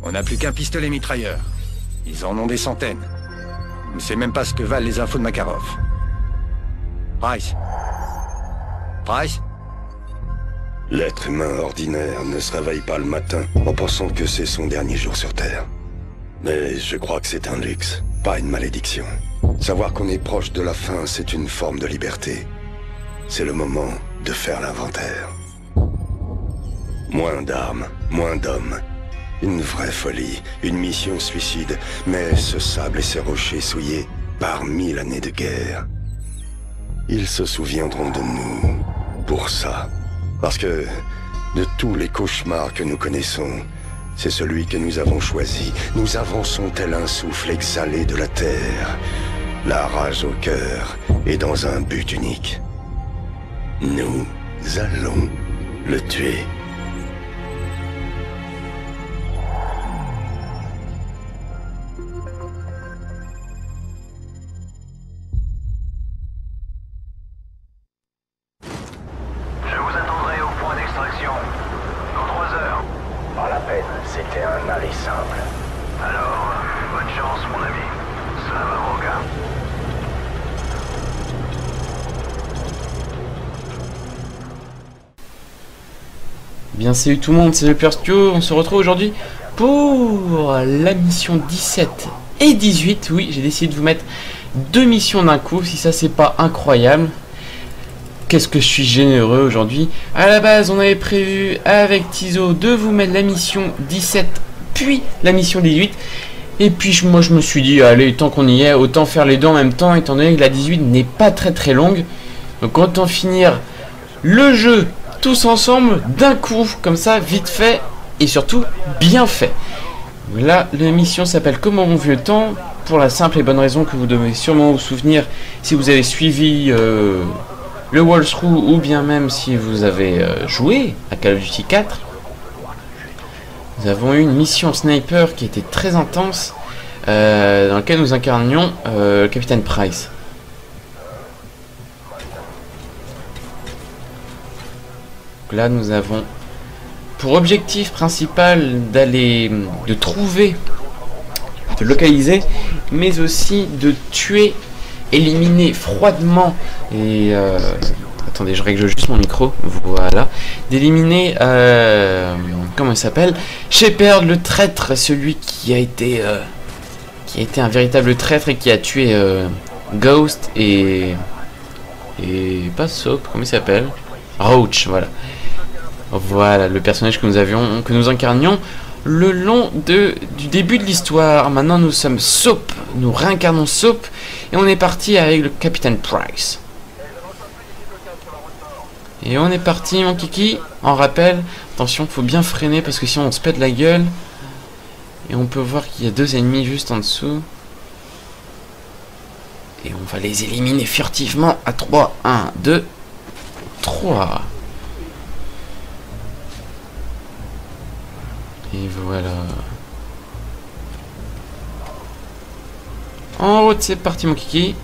On n'a plus qu'un pistolet mitrailleur. Ils en ont des centaines. On ne sait même pas ce que valent les infos de Makarov. Price. Price? L'être humain ordinaire ne se réveille pas le matin en pensant que c'est son dernier jour sur Terre. Mais je crois que c'est un luxe, pas une malédiction. Savoir qu'on est proche de la fin, c'est une forme de liberté. C'est le moment de faire l'inventaire. Moins d'armes, moins d'hommes. Une vraie folie, une mission suicide, mais ce sable et ces rochers souillés par 1000 années de guerre. Ils se souviendront de nous pour ça. Parce que de tous les cauchemars que nous connaissons, c'est celui que nous avons choisi. Nous avançons tel un souffle exhalé de la terre. La rage au cœur et dans un but unique. Nous allons le tuer. Je vous attendrai au point d'extraction. Dans 3 heures. Pas la peine, c'était un aller simple. Alors, bonne chance, mon ami. Slava Roga. Bien, salut tout le monde, c'est le Perstio. On se retrouve aujourd'hui pour la mission 17 et 18. Oui, j'ai décidé de vous mettre 2 missions d'un coup, si ça c'est pas incroyable. Qu'est-ce que je suis généreux aujourd'hui. À la base, on avait prévu avec Tizo de vous mettre la mission 17 puis la mission 18. Et puis moi je me suis dit, allez, tant qu'on y est, autant faire les deux en même temps, étant donné que la 18 n'est pas très longue. Donc autant finir le jeu tous ensemble d'un coup, comme ça, vite fait et surtout bien fait. Là, la mission s'appelle Comme en bon vieux temps, pour la simple et bonne raison que vous devez sûrement vous souvenir si vous avez suivi le walkthrough ou bien même si vous avez joué à Call of Duty 4. Nous avons eu une mission sniper qui était très intense, dans laquelle nous incarnions le capitaine Price. Donc là, nous avons pour objectif principal de trouver, de localiser, mais aussi de tuer, éliminer froidement et attendez, je règle juste mon micro, voilà, d'éliminer comment il s'appelle, Shepard le traître, celui qui a été un véritable traître et qui a tué Ghost et pas Soap, comment il s'appelle, Roach, voilà le personnage que nous incarnions le long du début de l'histoire. Maintenant nous sommes Soap, nous réincarnons Soap et on est parti avec le capitaine Price. Et on est parti mon kiki, en rappel, attention, faut bien freiner parce que sinon on se pète la gueule. Et on peut voir qu'il y a 2 ennemis juste en dessous. Et on va les éliminer furtivement à 3, 1, 2, 3. Et voilà. En route, c'est parti mon kiki.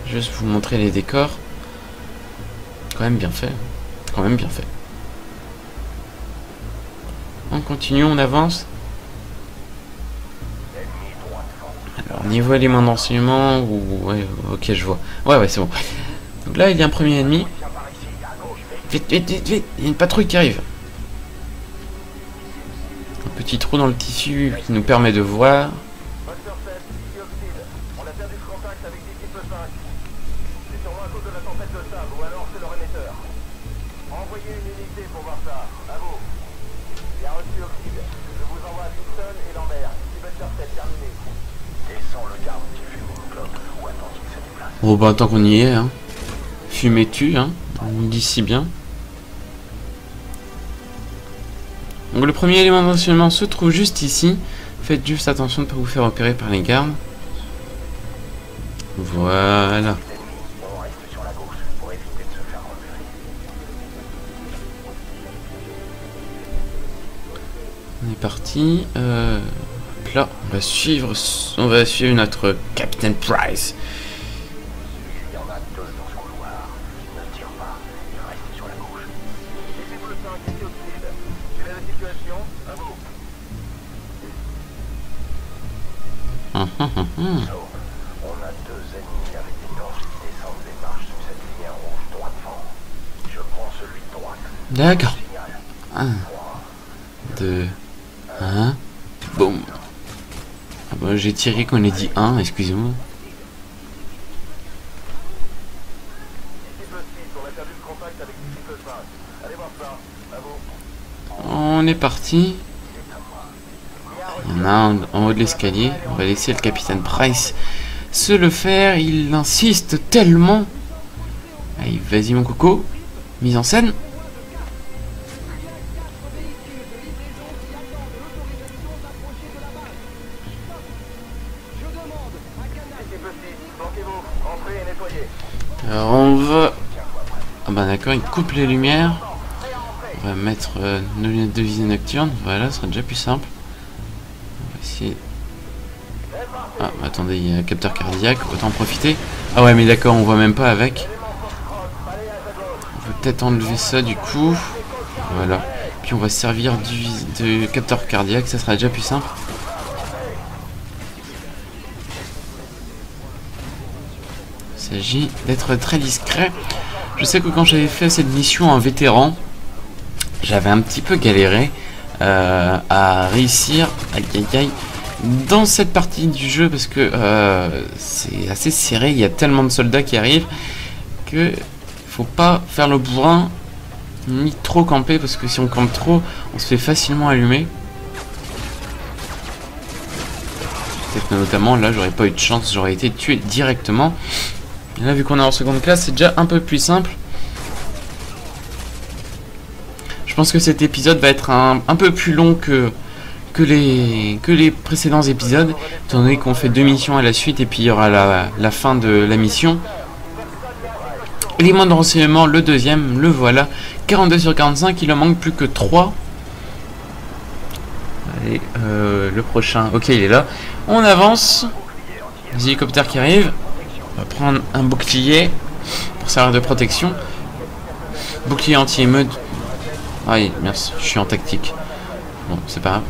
Juste vous montrer les décors. Quand même bien fait. Quand même bien fait. On continue, on avance. Alors, niveau élément d'enseignement, ouais, ok, je vois. Ouais, c'est bon. Donc là, il y a un premier ennemi. Vite, il y a une patrouille qui arrive. Un petit trou dans le tissu qui nous permet de voir. Oh bah tant qu'on y est, hein. Fumez tu, hein. On dit si bien. Donc le premier élément d'enseignement se trouve juste ici. Faites juste attention de ne pas vous faire repérer par les gardes. Voilà. On est parti. Là, on va suivre notre Captain Price. On a 2 ennemis avec des torches qui descendent les marches sur cette lumière rouge droite devant. Je prends celui de droite. D'accord. 1, 2, 1. Boum. Ah bah, j'ai tiré quand on a dit 1, excusez-moi. On est parti. Il y en a un en haut de l'escalier. On va laisser le capitaine Price se le faire. Il insiste tellement. Allez, vas-y mon coco. Mise en scène. Alors on va... Ah bah d'accord, il coupe les lumières. On va mettre nos lunettes de visée nocturne. Voilà, ce sera déjà plus simple. On va essayer... Ah, attendez, il y a un capteur cardiaque, autant en profiter. Ah ouais, mais d'accord, on voit même pas avec. On va peut-être enlever ça du coup. Voilà. Puis on va se servir de capteur cardiaque, ça sera déjà plus simple. Il s'agit d'être très discret. Je sais que quand j'avais fait cette mission en vétéran, j'avais un petit peu galéré à réussir dans cette partie du jeu parce que c'est assez serré, il y a tellement de soldats qui arrivent que faut pas faire le bourrin ni trop camper parce que si on campe trop, on se fait facilement allumer. Peut-être que notamment là, j'aurais pas eu de chance, j'aurais été tué directement. Et là, vu qu'on est en seconde classe, c'est déjà un peu plus simple. Je pense que cet épisode va être un peu plus long que les précédents épisodes, étant donné qu'on fait 2 missions à la suite et puis il y aura la fin de la mission. Élément de renseignement, le deuxième, le voilà. 42 sur 45, il en manque plus que 3. Allez, le prochain, ok, il est là. On avance. Les hélicoptères qui arrivent. On va prendre un bouclier pour servir de protection. Bouclier anti-émeute. Ah oui, merci, je suis en tactique. Bon, c'est pas grave,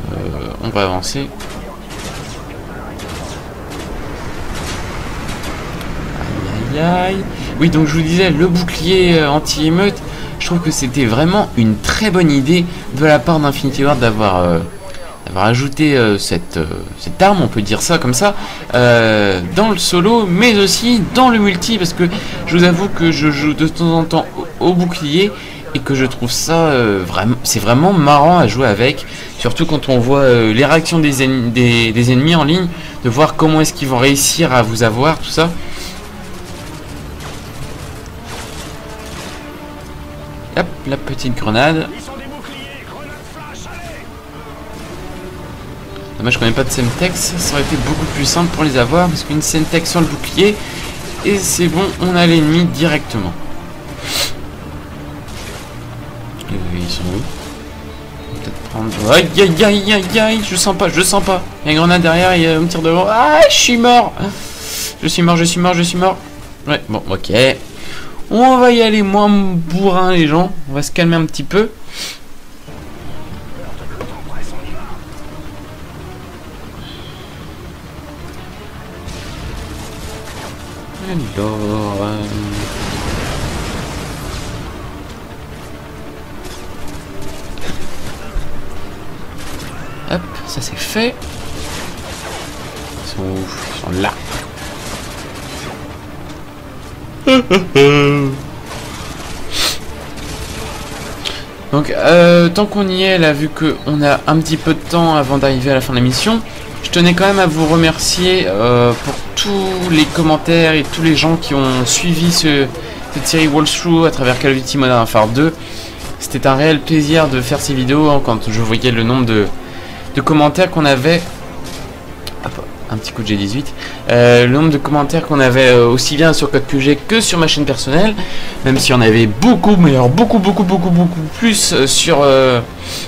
on va avancer. Aïe aïe aïe. Oui, donc je vous disais, le bouclier anti-émeute, je trouve que c'était vraiment une très bonne idée de la part d'Infinity Ward d'avoir ajouté cette arme, on peut dire ça comme ça, dans le solo, mais aussi dans le multi, parce que je vous avoue que je joue de temps en temps au bouclier, et que je trouve ça c'est vraiment marrant à jouer avec, surtout quand on voit les réactions des ennemis en ligne, de voir comment est-ce qu'ils vont réussir à vous avoir, tout ça. Hop, la petite grenade. Dommage qu'on n'ait pas de Semtex, ça aurait été beaucoup plus simple pour les avoir, parce qu'une Semtex sur le bouclier, et c'est bon, on a l'ennemi directement. Ils sont où? Peut-être prendre... Aïe aïe aïe aïe aïe, je sens pas. Il y a une grenade derrière, il y a un tir devant. Ah, je suis mort. Ouais, bon, ok. On va y aller moins bourrin les gens, on va se calmer un petit peu. Alors... Hop, ça c'est fait. Ils sont où? Ils sont là. Donc, tant qu'on y est, là, vu qu'on a un petit peu de temps avant d'arriver à la fin de la mission, je tenais quand même à vous remercier pour tous les commentaires et tous les gens qui ont suivi cette série Walkthrough à travers Call of Duty Modern Warfare 2. C'était un réel plaisir de faire ces vidéos hein, quand je voyais le nombre de commentaires qu'on avait. Hop, un petit coup de G18. Le nombre de commentaires qu'on avait aussi bien sur Code QG que sur ma chaîne personnelle, même si on avait beaucoup, mais alors beaucoup plus sur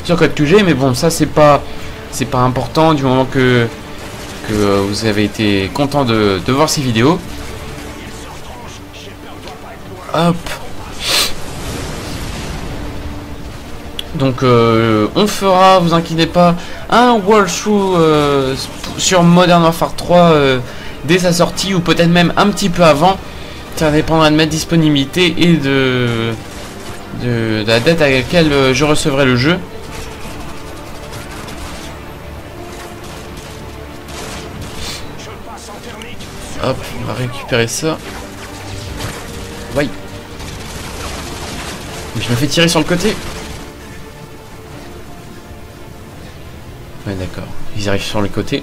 Code QG, mais bon, ça c'est pas important du moment que vous avez été content de voir ces vidéos. Hop. Donc on fera, vous inquiétez pas, un walkthrough sur Modern Warfare 3 dès sa sortie, ou peut-être même un petit peu avant. Ça dépendra de ma disponibilité et de la date à laquelle je recevrai le jeu. Hop, on va récupérer ça. Oui. Je me fais tirer sur le côté. Ouais, d'accord. Ils arrivent sur le côté.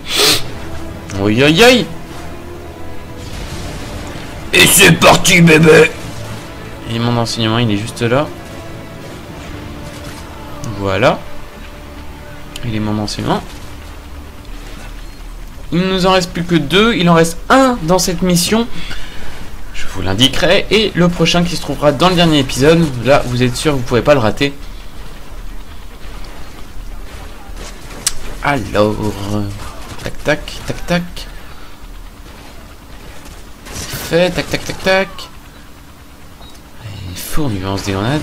Oui, aïe, aïe. Et c'est parti, bébé. Et mon enseignement, il est juste là. Voilà. Il est mon enseignement. Il ne nous en reste plus que 2. Il en reste un dans cette mission. Je vous l'indiquerai. Et le prochain qui se trouvera dans le dernier épisode. Là, vous êtes sûr, vous ne pouvez pas le rater. Alors, tac, tac, tac, tac. C'est fait, tac, tac, tac, tac. Fourne, il lance des grenades.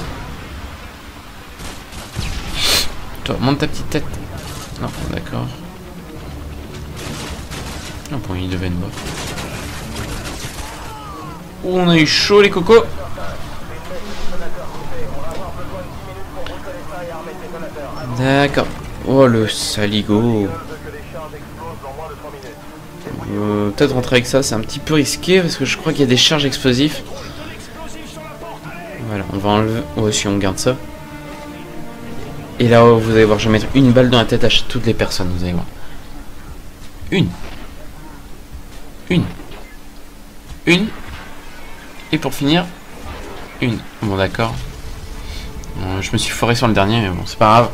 Toi, monte ta petite tête. Non, d'accord. Ah bon, il devait être mort. Oh, on a eu chaud, les cocos. D'accord. Oh, le saligo. Peut-être rentrer avec ça, c'est un petit peu risqué parce que je crois qu'il y a des charges explosives. Voilà, on va enlever. Oh, si on garde ça. Et là, vous allez voir, je vais mettre une balle dans la tête à toutes les personnes, vous allez voir. Une. Et pour finir, une. Bon, d'accord. Je me suis foiré sur le dernier, mais bon, c'est pas grave.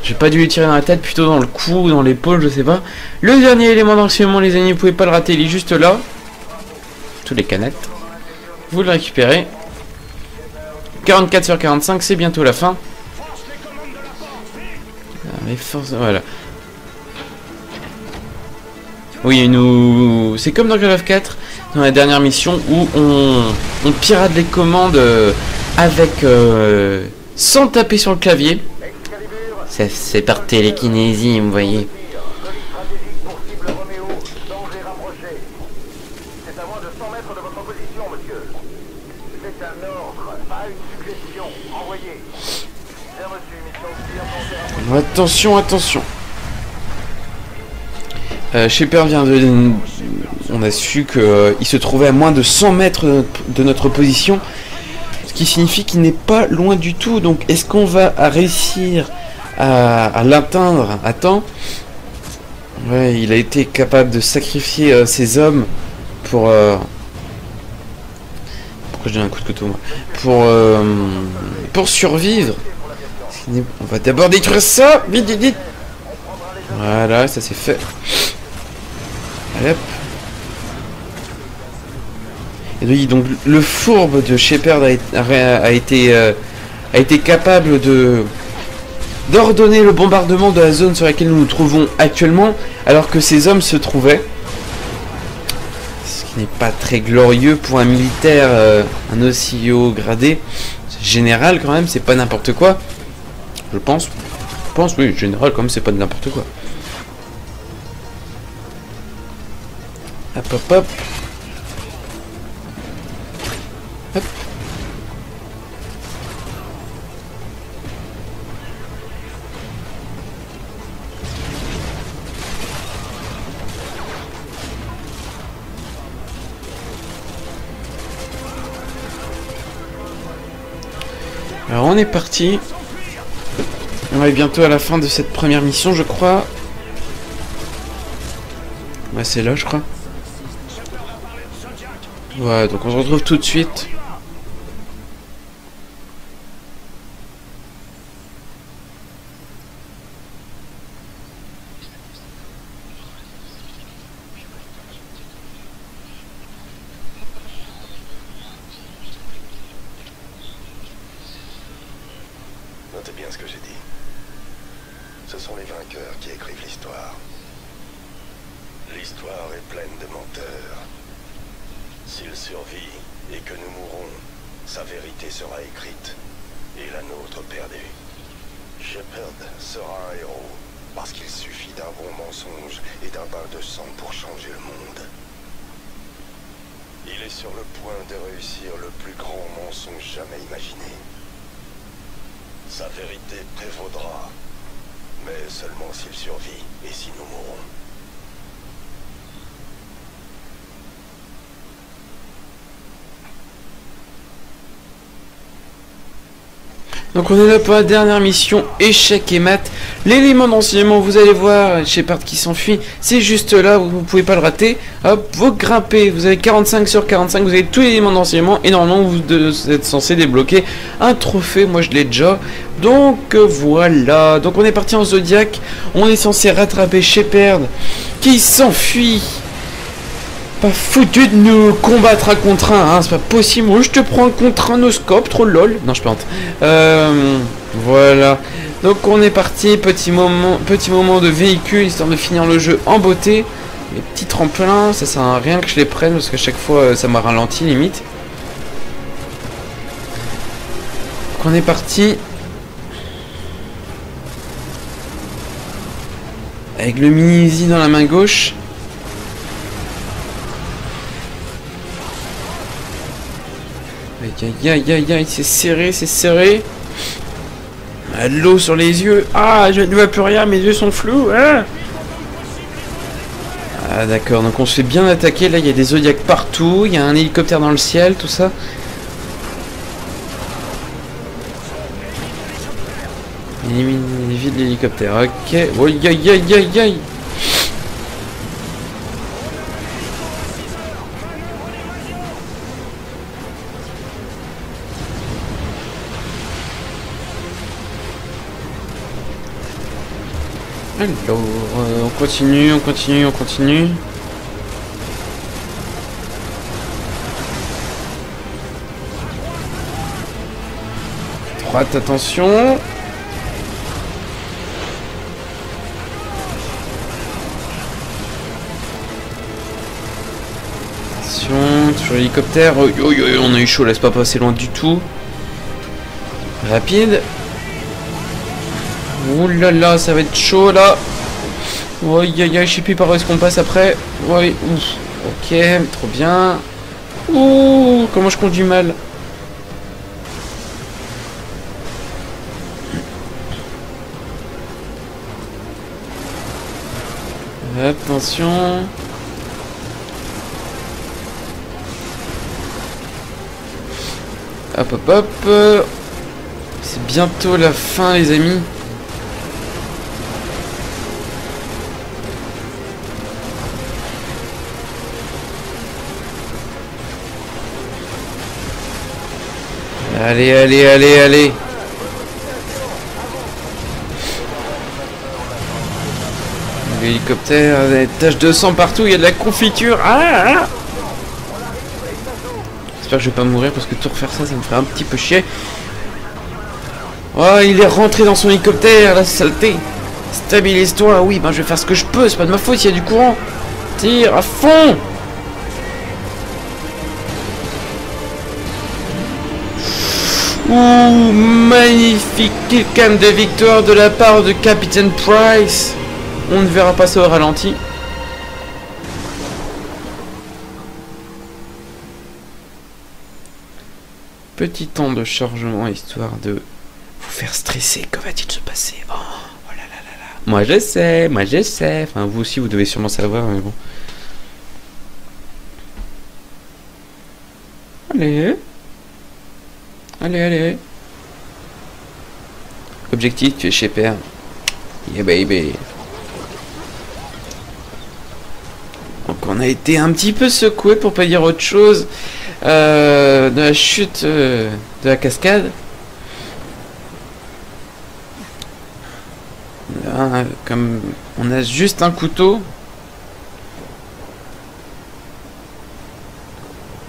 J'ai pas dû lui tirer dans la tête, plutôt dans le cou ou dans l'épaule, je sais pas. Le dernier élément d'enseignement, les amis, vous pouvez pas le rater, il est juste là. Toutes les canettes. Vous le récupérez. 44 sur 45, c'est bientôt la fin. Les forces, voilà. Oui, nous... C'est comme dans Call of 4, dans la dernière mission, où on pirate les commandes avec... sans taper sur le clavier. C'est par télékinésie, vous voyez. Attention, attention. Shepard vient de... On a su qu'il se trouvait à moins de 100 mètres de notre position. Ce qui signifie qu'il n'est pas loin du tout. Donc est-ce qu'on va réussir à l'atteindre à temps? Ouais, il a été capable de sacrifier ses hommes pour... Pourquoi je donne un coup de couteau, moi? Pour survivre. On va d'abord détruire ça. Vite, vite, vite. Voilà, ça c'est fait. Allez, hop. Et donc le fourbe de Shepard a été capable d'ordonner le bombardement de la zone sur laquelle nous nous trouvons actuellement, alors que ces hommes se trouvaient. Ce qui n'est pas très glorieux pour un militaire, un aussi haut gradé. Général quand même, c'est pas n'importe quoi. Je pense, oui, général quand même, c'est pas de n'importe quoi. Hop, hop, hop. Hop. Alors on est parti. On est bientôt à la fin de cette première mission, je crois. Ouais, c'est là, je crois. Ouais, donc on se retrouve tout de suite. Notez bien ce que j'ai dit. Ce sont les vainqueurs qui écrivent l'histoire. L'histoire est pleine de menteurs. S'il survit et que nous mourrons, sa vérité sera écrite et la nôtre perdue. Shepard sera un héros, parce qu'il suffit d'un bon mensonge et d'un bain de sang pour changer le monde. Il est sur le point de réussir le plus grand mensonge jamais imaginé. Sa vérité prévaudra, mais seulement s'il survit et si nous mourrons. Donc on est là pour la dernière mission, échec et mat. L'élément d'enseignement, vous allez voir, Shepard qui s'enfuit, c'est juste là, vous ne pouvez pas le rater. Hop, vous grimpez, vous avez 45 sur 45, vous avez tous les éléments d'enseignement et normalement vous êtes censé débloquer un trophée, moi je l'ai déjà. Donc voilà, donc on est parti en Zodiac, on est censé rattraper Shepard qui s'enfuit. Pas foutu de nous combattre un contre un, hein, c'est pas possible. Moi je te prends un contre un no scope, trop lol. Non, je plante. Voilà. Donc on est parti, petit moment de véhicule, histoire de finir le jeu en beauté. Les petits tremplins, ça sert à rien que je les prenne parce qu'à chaque fois ça m'a ralenti limite. Donc on est parti. Avec le mini Uzi dans la main gauche. Aïe aïe aïe aïe, c'est serré, c'est serré. Ah, de l'eau sur les yeux. Ah, je ne vois plus rien, mes yeux sont flous. Ah, ah d'accord, donc on se fait bien attaquer. Là, il y a des Zodiacs partout. Il y a un hélicoptère dans le ciel, tout ça. Élimine vite l'hélicoptère. Ok. Oh, aïe aïe aïe aïe aïe. Alors, on continue, on continue, on continue. Droite, attention. Attention, toujours l'hélicoptère. Oh, oh, oh, on a eu chaud, laisse pas passer loin du tout. Rapide. Ouh là là, ça va être chaud là. Oh, aïe aïe aïe, je sais plus par où est-ce qu'on passe après. Oui, ouf. Ok, trop bien. Ouh, comment je conduis mal. Attention. Hop hop hop. C'est bientôt la fin les amis. Allez, allez, allez, allez. L'hélicoptère, des taches de sang partout, il y a de la confiture. Ah, ah. J'espère que je vais pas mourir parce que tout refaire ça, ça me ferait un petit peu chier. Oh, il est rentré dans son hélicoptère, la saleté. Stabilise-toi, oui, ben je vais faire ce que je peux, c'est pas de ma faute s'il y a du courant. Tire à fond. Ouh, magnifique kill-cam de victoire de la part de Capitaine Price. On ne verra pas ça au ralenti. Petit temps de chargement histoire de vous faire stresser. Que va-t-il se passer? Oh, oh là là là là. Moi je sais, moi je sais. Enfin vous aussi vous devez sûrement savoir, mais bon. Allez. Allez, allez. Objectif, tu es chez Père. Yeah baby. Donc on a été un petit peu secoué pour pas dire autre chose de la chute de la cascade. Là, comme on a juste un couteau.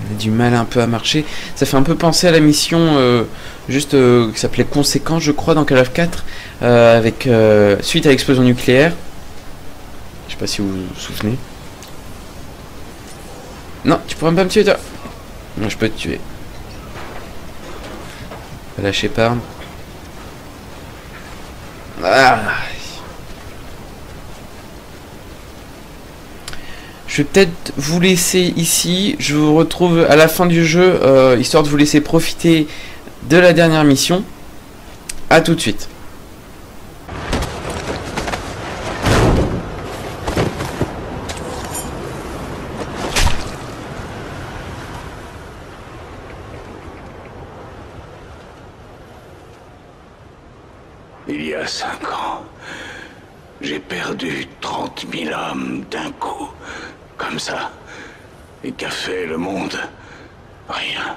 On a du mal un peu à marcher. Ça fait un peu penser à la mission qui s'appelait Conséquence, je crois, dans Call of 4, avec suite à l'explosion nucléaire. Je sais pas si vous vous souvenez. Non, tu pourrais pas me tuer, toi. Non, je peux te tuer. Pas lâcher Shepard. Ah. Je vais peut-être vous laisser ici. Je vous retrouve à la fin du jeu, histoire de vous laisser profiter de la dernière mission. A tout de suite. Il y a 5 ans, j'ai perdu 30 000 hommes d'un coup, comme ça. Et qu'a fait le monde? Rien.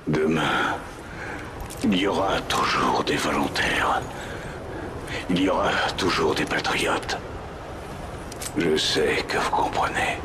Demain, il y aura toujours des volontaires. Il y aura toujours des patriotes. Je sais que vous comprenez.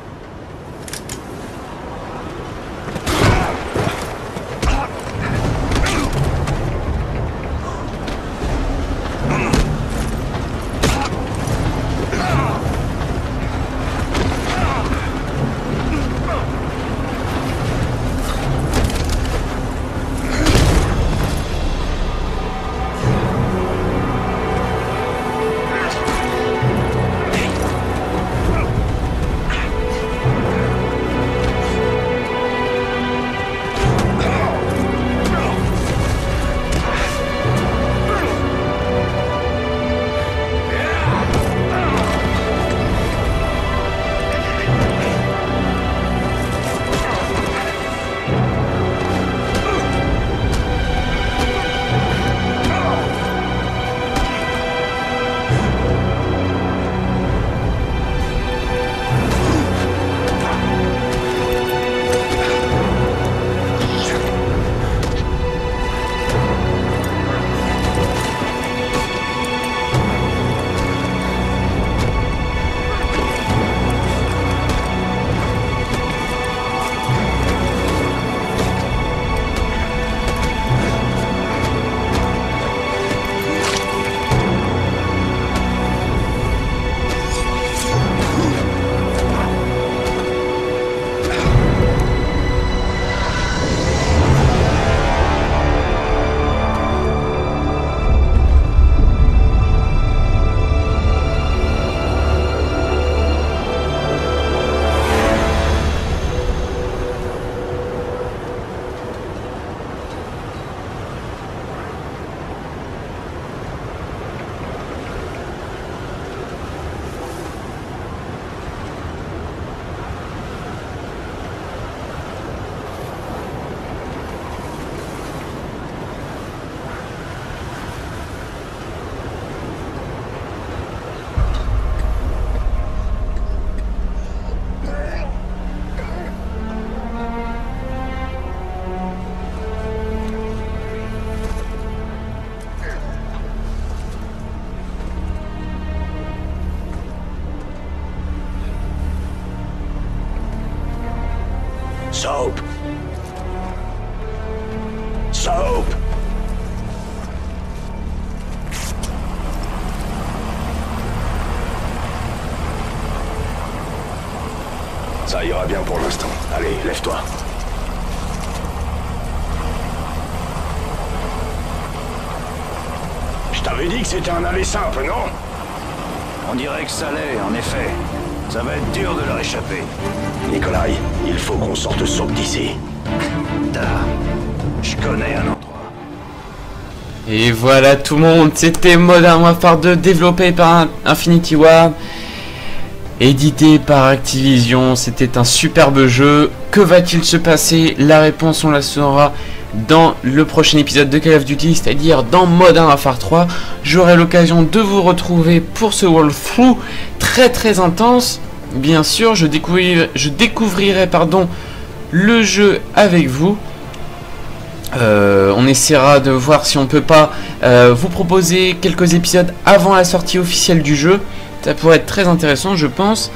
Soap! Soap! Ça ira bien pour l'instant. Allez, lève-toi. Je t'avais dit que c'était un aller simple, non? On dirait que ça l'est, en effet. Ça va être dur de leur échapper. Nikolai, il faut qu'on sorte Soap d'ici. Je connais un endroit. Et voilà tout le monde, c'était Modern Warfare 2 développé par Infinity Ward, édité par Activision. C'était un superbe jeu. Que va-t-il se passer? La réponse on la saura dans le prochain épisode de Call of Duty, c'est-à-dire dans Modern Warfare 3. J'aurai l'occasion de vous retrouver pour ce walkthrough très intense. Bien sûr, je découvrirai le jeu avec vous. On essaiera de voir si on peut pas vous proposer quelques épisodes avant la sortie officielle du jeu. Ça pourrait être très intéressant, je pense.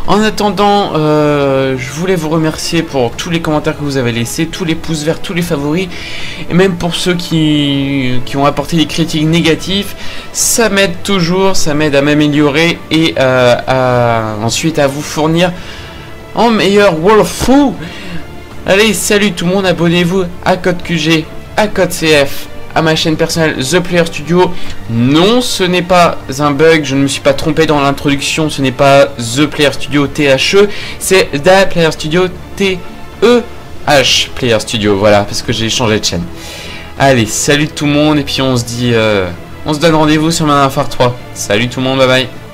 En attendant, je voulais vous remercier pour tous les commentaires que vous avez laissés, tous les pouces verts, tous les favoris, et même pour ceux qui ont apporté des critiques négatives. Ça m'aide toujours, ça m'aide à m'améliorer et ensuite à vous fournir en meilleur walkthrough. Allez, salut tout le monde, abonnez-vous à Code QG à Code CF, à ma chaîne personnelle The Player Studio. Non, ce n'est pas un bug, je ne me suis pas trompé dans l'introduction, ce n'est pas The Player Studio THE, c'est The Player Studio TEH Player Studio, voilà, parce que j'ai changé de chaîne. Allez, salut tout le monde, et puis on se dit, on se donne rendez-vous sur Modern Warfare 3. Salut tout le monde, bye bye.